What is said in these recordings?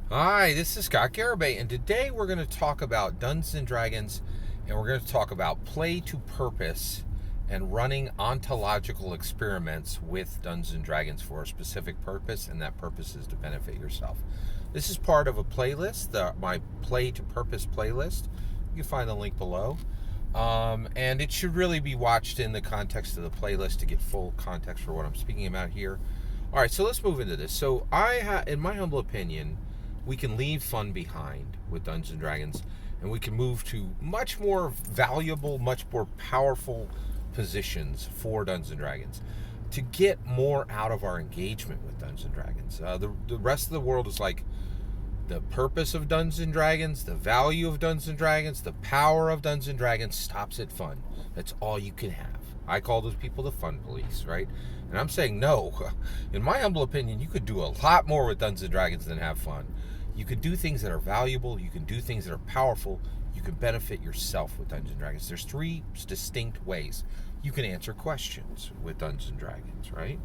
Hi, this is Garibay, and today we're going to talk about Dungeons and Dragons, and we're going to talk about play to purpose and running ontological experiments with Dungeons and Dragons for a specific purpose, and that purpose is to benefit yourself. This is part of a playlist, my Play to Purpose playlist. You can find the link below. And it should really be watched in the context of the playlist to get full context for what I'm speaking about here. All right, so let's move into this. So in my humble opinion, we can leave fun behind with Dungeons and Dragons, and we can move to much more valuable, much more powerful positions for Dungeons and Dragons to get more out of our engagement with Dungeons and Dragons. The rest of the world is like the purpose of Dungeons and Dragons, the value of Dungeons and Dragons, the power of Dungeons and Dragons stops at fun. That's all you can have. I call those people the fun police, right? And I'm saying no. In my humble opinion, you could do a lot more with Dungeons and Dragons than have fun. You can do things that are valuable. You can do things that are powerful. You can benefit yourself with Dungeons and Dragons. There's three distinct ways you can answer questions with Dungeons and Dragons, right?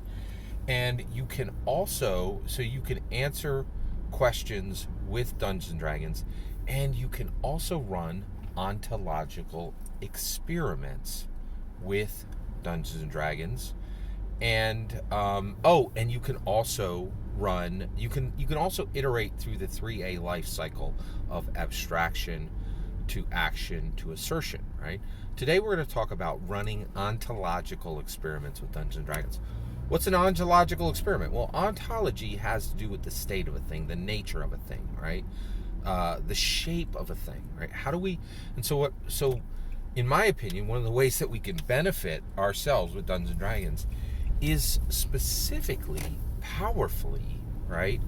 And you can also, so you can answer questions with Dungeons and Dragons, and you can also run ontological experiments with Dungeons and Dragons. And and you can also also iterate through the 3A life cycle of abstraction to action to assertion, right? Today we're going to talk about running ontological experiments with Dungeons and Dragons. What's an ontological experiment? Well, ontology has to do with the state of a thing, the nature of a thing, right? The shape of a thing, right? How do we? And so, in my opinion, one of the ways that we can benefit ourselves with Dungeons and Dragons is specifically, powerfully, right?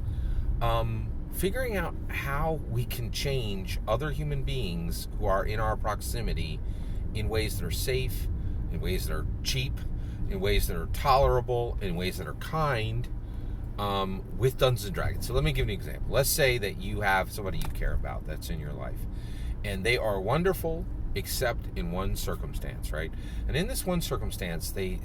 Figuring out how we can change other human beings who are in our proximity in ways that are safe, in ways that are cheap, in ways that are tolerable, in ways that are kind, with Dungeons and Dragons. So let me give you an example. Let's say that you have somebody you care about that's in your life, and they are wonderful except in one circumstance, right? And in this one circumstance, they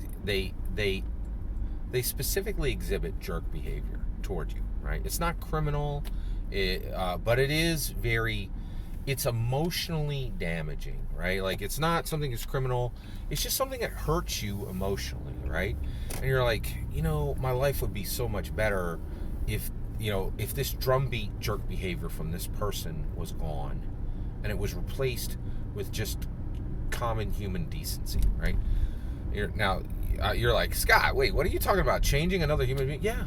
specifically exhibit jerk behavior toward you, right? It's not criminal, but it's emotionally damaging, right? Like, it's not something that's criminal. It's just something that hurts you emotionally, right? And you're like, my life would be so much better if this drumbeat jerk behavior from this person was gone and it was replaced with just common human decency, right? You're like, Scott, wait, what are you talking about? Changing another human being? Yeah.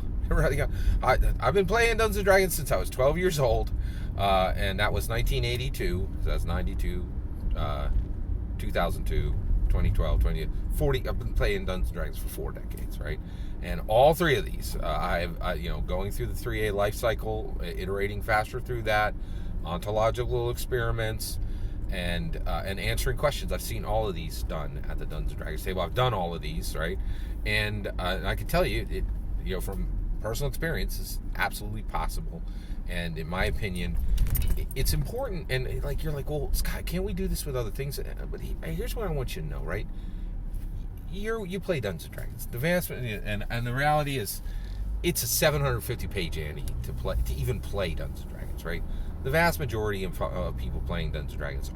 I've been playing Dungeons and Dragons since I was 12 years old, and that was 1982. So that's 92, 2002, 2012, 40. I've been playing Dungeons and Dragons for 4 decades, right? And all three of these, going through the 3A life cycle, iterating faster through that, ontological experiments, and answering questions. I've seen all of these done at the Dungeons and Dragons table. I've done all of these, right? And I can tell you, from personal experience, is absolutely possible. And in my opinion, it's important. And you're like, well, Scott, can't we do this with other things? But here's what I want you to know, right? You play Dungeons and Dragons. The vast and the reality is, it's a 750-page ante to even play Dungeons and Dragons, right? The vast majority of people playing Dungeons and Dragons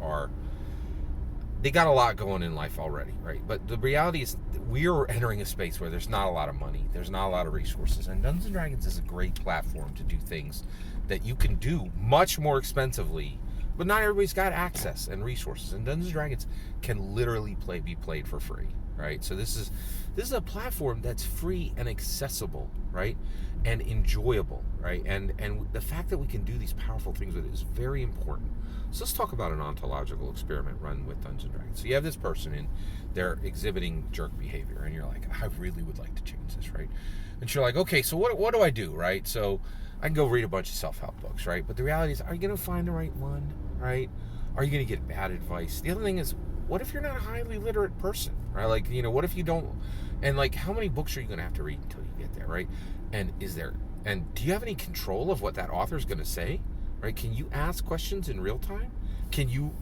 they got a lot going in life already, right? But the reality is we're entering a space where there's not a lot of money, there's not a lot of resources, and Dungeons and Dragons is a great platform to do things that you can do much more expensively, but not everybody's got access and resources, and Dungeons and Dragons can literally be played for free, right? So this is a platform that's free and accessible, right? And enjoyable, right? And the fact that we can do these powerful things with it is very important. So let's talk about an ontological experiment run with Dungeons and Dragons. So you have this person and they're exhibiting jerk behavior, and you're like, I really would like to change this, right? And you're like, okay, so what do I do, right? So I can go read a bunch of self-help books, right? But the reality is, are you going to find the right one, right? Are you going to get bad advice? The other thing is, what if you're not a highly literate person, right? What if you don't, and how many books are you going to have to read until you get there, right? And do you have any control of what that author is going to say, right? Can you ask questions in real time? Can you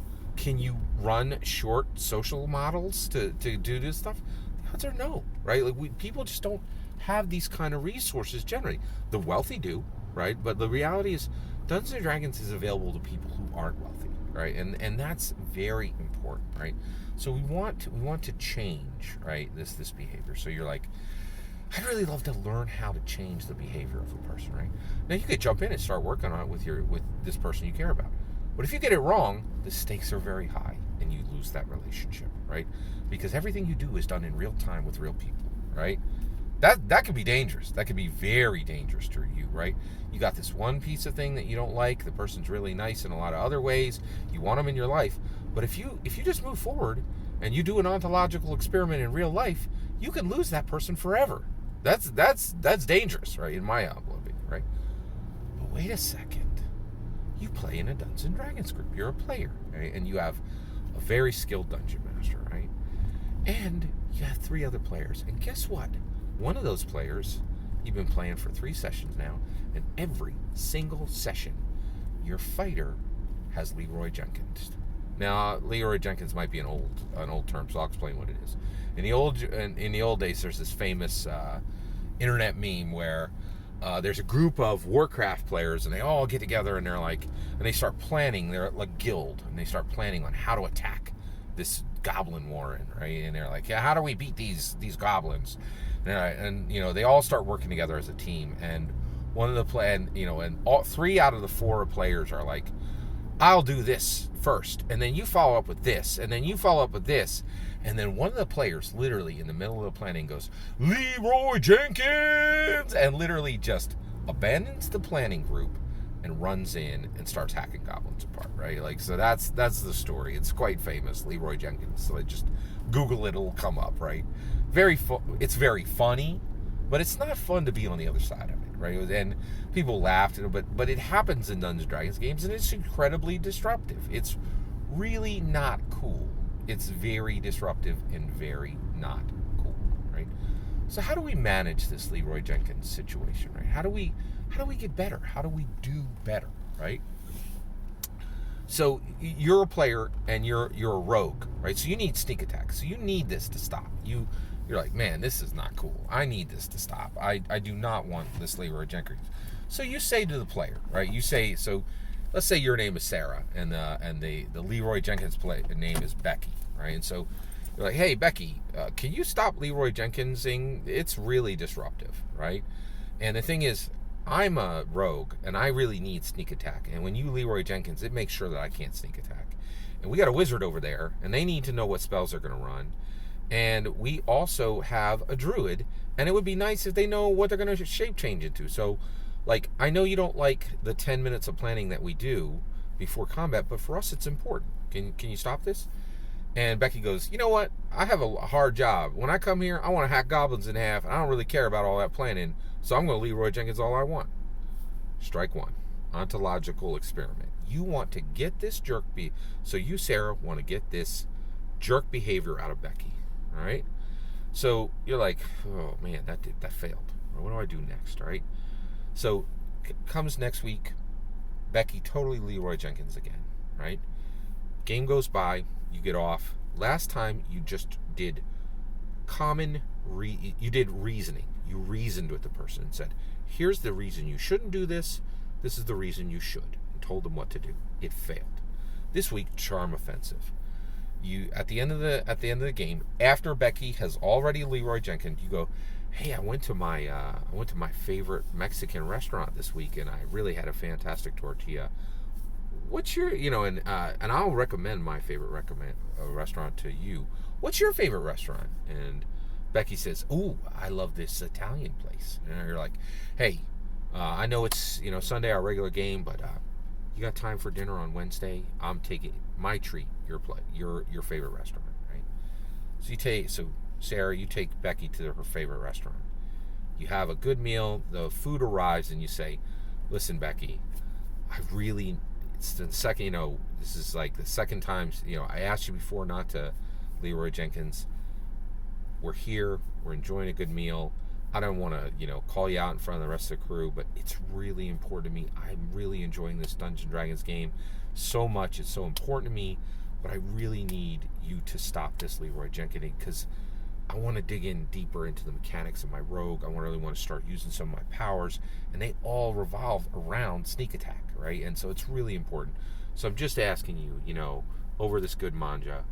run short social models to do this stuff? The odds are no, right? People just don't have these kind of resources generally. The wealthy do, right? But the reality is, Dungeons and Dragons is available to people who aren't wealthy, right? And that's very important, right? So we want to change, right, this behavior. So you're like, I'd really love to learn how to change the behavior of a person, right? Now you could jump in and start working on it with this person you care about. But if you get it wrong, the stakes are very high and you lose that relationship, right? Because everything you do is done in real time with real people, right? That could be dangerous. That could be very dangerous to you, right? You got this one piece of thing that you don't like. The person's really nice in a lot of other ways. You want them in your life. But if you just move forward and you do an ontological experiment in real life, you can lose that person forever. That's dangerous, right? In my opinion, right? But wait a second. You play in a Dungeons and Dragons group. You're a player, right? And you have a very skilled dungeon master, right? And you have 3 other players. And guess what? One of those players, you've been playing for 3 sessions now, and every single session, your fighter has Leroy Jenkins. Now, Leroy Jenkins might be an old term, so I'll explain what it is. In the old days, there's this famous internet meme where there's a group of Warcraft players, and they all get together, and they start planning. They're like a guild, and they start planning on how to attack this goblin warren, right? And they're like, yeah, how do we beat these goblins? And they all start working together as a team. And one of the and all 3 out of the 4 players are like, I'll do this first, and then you follow up with this, and then you follow up with this, and then one of the players literally in the middle of the planning goes, Leroy Jenkins, and literally just abandons the planning group and runs in and starts hacking goblins apart, right? Like, so that's the story. It's quite famous, Leroy Jenkins. So just Google it, it'll come up, right? It's very funny, but it's not fun to be on the other side of it, right? And people laughed, but it happens in Dungeons & Dragons games, and it's incredibly disruptive. It's really not cool. It's very disruptive and very not cool, right? So how do we manage this Leroy Jenkins situation, right? How do we get better? How do we do better, right? So you're a player and you're a rogue, right? So you need sneak attack. So you need this to stop. You're like, man, this is not cool. I need this to stop. I do not want this Leroy Jenkins. So you say to the player, right? You say, so let's say your name is Sarah and the Leroy Jenkins name is Becky, right? And so you're like, hey, Becky, can you stop Leroy Jenkinsing? It's really disruptive, right? And the thing is, I'm a rogue, and I really need sneak attack. And when you Leroy Jenkins, it makes sure that I can't sneak attack. And we got a wizard over there, and they need to know what spells they're going to run. And we also have a druid, and it would be nice if they know what they're going to shape change into. So, like, I know you don't like the 10 minutes of planning that we do before combat, but for us it's important. Can you stop this? And Becky goes, you know what? I have a hard job. When I come here, I want to hack goblins in half, and I don't really care about all that planning, so I'm going to Leroy Jenkins all I want. Strike 1. Ontological experiment. You want to get this jerk so you, Sarah, want to get this jerk behavior out of Becky. All right? So you're like, oh man, that failed. What do I do next? All right? So comes next week, Becky totally Leroy Jenkins again. Right? Game goes by, you get off. Last time you just did you did reasoning. You reasoned with the person and said, here's the reason you shouldn't do this. This is the reason you should. And told them what to do. It failed. This week, charm offensive. You at the end of the game, after Becky has already Leroy Jenkins, you go, hey, I went to my favorite Mexican restaurant this week, and I really had a fantastic tortilla. What's your, and I'll recommend my favorite restaurant to you. What's your favorite restaurant? And Becky says, ooh, I love this Italian place. And you're like, hey, I know it's, Sunday, our regular game, but you got time for dinner on Wednesday? I'm taking my treat, your favorite restaurant, right? So Sarah, you take Becky to her favorite restaurant. You have a good meal, the food arrives, and you say, listen, Becky, it's the second, this is like the second time, I asked you before not to Leroy Jenkins. We're here, we're enjoying a good meal. I don't want to, call you out in front of the rest of the crew, but it's really important to me. I'm really enjoying this Dungeons & Dragons game so much. It's so important to me, but I really need you to stop this Leroy Jenkins because I want to dig in deeper into the mechanics of my rogue. I really want to start using some of my powers, and they all revolve around sneak attack, right? right? And so it's really important. So I'm just asking you, over this good manja,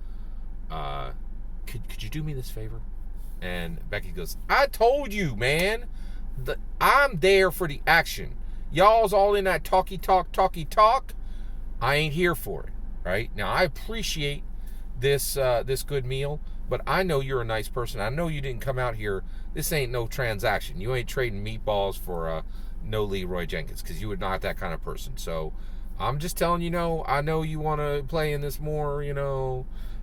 could you do me this favor? And Becky goes, I told you, man. I'm there for the action. Y'all's all in that talky talk. I ain't here for it, right? Now, I appreciate this good meal, but I know you're a nice person. I know you didn't come out here. This ain't no transaction. You ain't trading meatballs for no Leroy Jenkins, because you are not that kind of person. So I'm just telling you, I know you want to play in this more,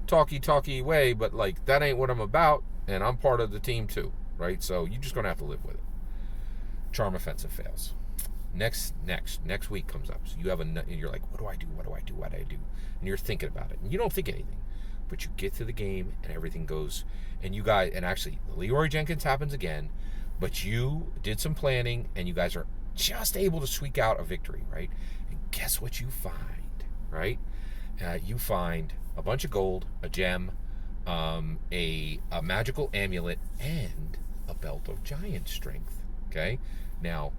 talky way, but like that ain't what I'm about, and I'm part of the team too, right? So you're just gonna have to live with it. Charm offensive fails. Next week comes up. So you're like, what do I do? And you're thinking about it, and you don't think anything, but you get to the game and everything goes, and you guys, and actually Leroy Jenkins happens again, but you did some planning and you guys are just able to squeak out a victory, right? And guess what you find, right? You find a bunch of gold, a gem, a magical amulet, and a belt of giant strength. Okay, now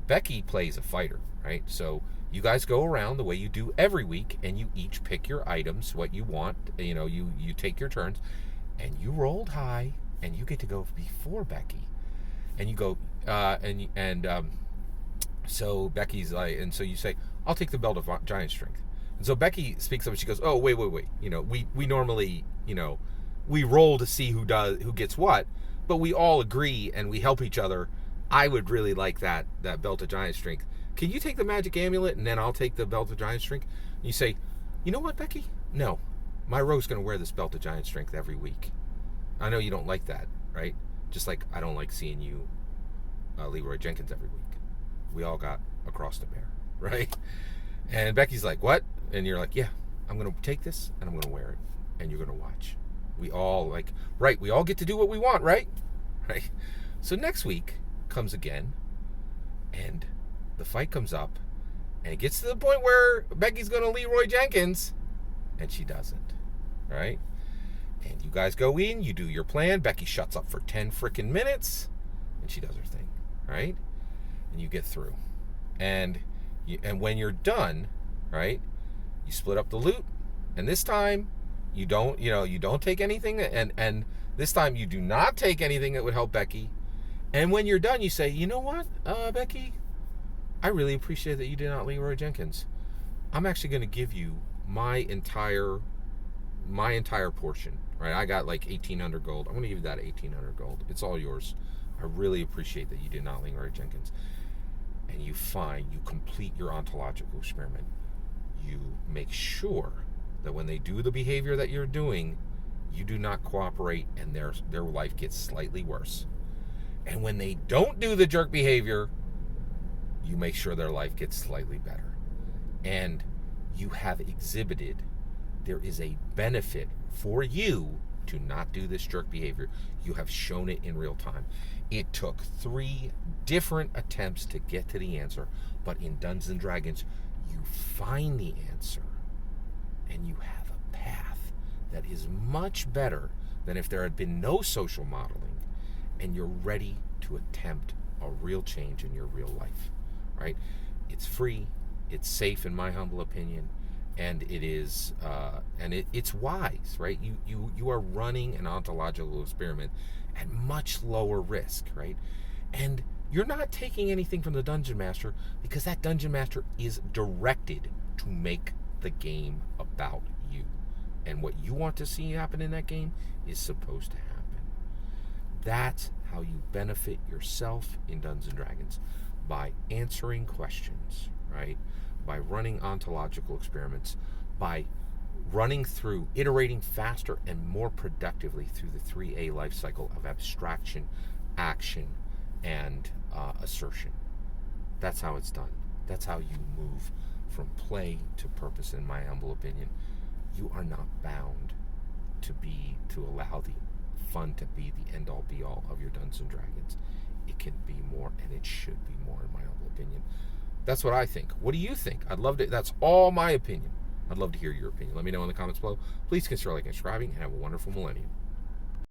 Becky plays a fighter, right? So you guys go around the way you do every week, and you each pick your items, what you want. You take your turns, and you rolled high, and you get to go before Becky, and you go so Becky's like, and so you say, I'll take the belt of giant strength. And so Becky speaks up and she goes, oh, wait. We normally, we roll to see who gets what, but we all agree and we help each other. I would really like that belt of giant strength. Can you take the magic amulet and then I'll take the belt of giant strength? And you say, you know what, Becky? No, my rogue's going to wear this belt of giant strength every week. I know you don't like that, right? Just like I don't like seeing you, Leroy Jenkins, every week. We all got a cross to bear, right? And Becky's like, what? And you're like, yeah, I'm going to take this and I'm going to wear it. And you're going to watch. We all we all get to do what we want, right? Right. So next week comes again, and the fight comes up, and it gets to the point where Becky's going to Leroy Jenkins, and she doesn't, right? And you guys go in, you do your plan. Becky shuts up for 10 freaking minutes, and she does her thing, right? And you get through. And when you're done, right, you split up the loot, and this time you don't take anything, and this time you do not take anything that would help Becky. And when you're done, you say, you know what, Becky, I really appreciate that you did not Leroy Jenkins. I'm actually going to give you my entire portion, right? I got like 1,800 gold. I'm going to give you that 1,800 gold. It's all yours. I really appreciate that you did not Leroy Jenkins. And you complete your ontological experiment. You make sure that when they do the behavior that you're doing, you do not cooperate, and their life gets slightly worse. And when they don't do the jerk behavior, you make sure their life gets slightly better. And you have exhibited there is a benefit for you to not do this jerk behavior. You have shown it in real time. It took 3 different attempts to get to the answer, but in Dungeons and Dragons, you find the answer, and you have a path that is much better than if there had been no social modeling, and you're ready to attempt a real change in your real life, right? It's free, it's safe in my humble opinion, and it is, it's wise, right? You are running an ontological experiment at much lower risk, right? And you're not taking anything from the Dungeon Master, because that Dungeon Master is directed to make the game about you. And what you want to see happen in that game is supposed to happen. That's how you benefit yourself in Dungeons and Dragons, by answering questions, right? By running ontological experiments, by iterating faster and more productively through the 3A life cycle of abstraction, action, and assertion. That's how it's done. That's how you move from play to purpose, in my humble opinion. You are not bound to allow the fun to be the end-all be-all of your Dungeons and Dragons. It can be more, and it should be more, in my humble opinion. That's what I think. What do you think? I'd love to. That's all my opinion. I'd love to hear your opinion. Let me know in the comments below. Please consider liking and subscribing, and have a wonderful millennium.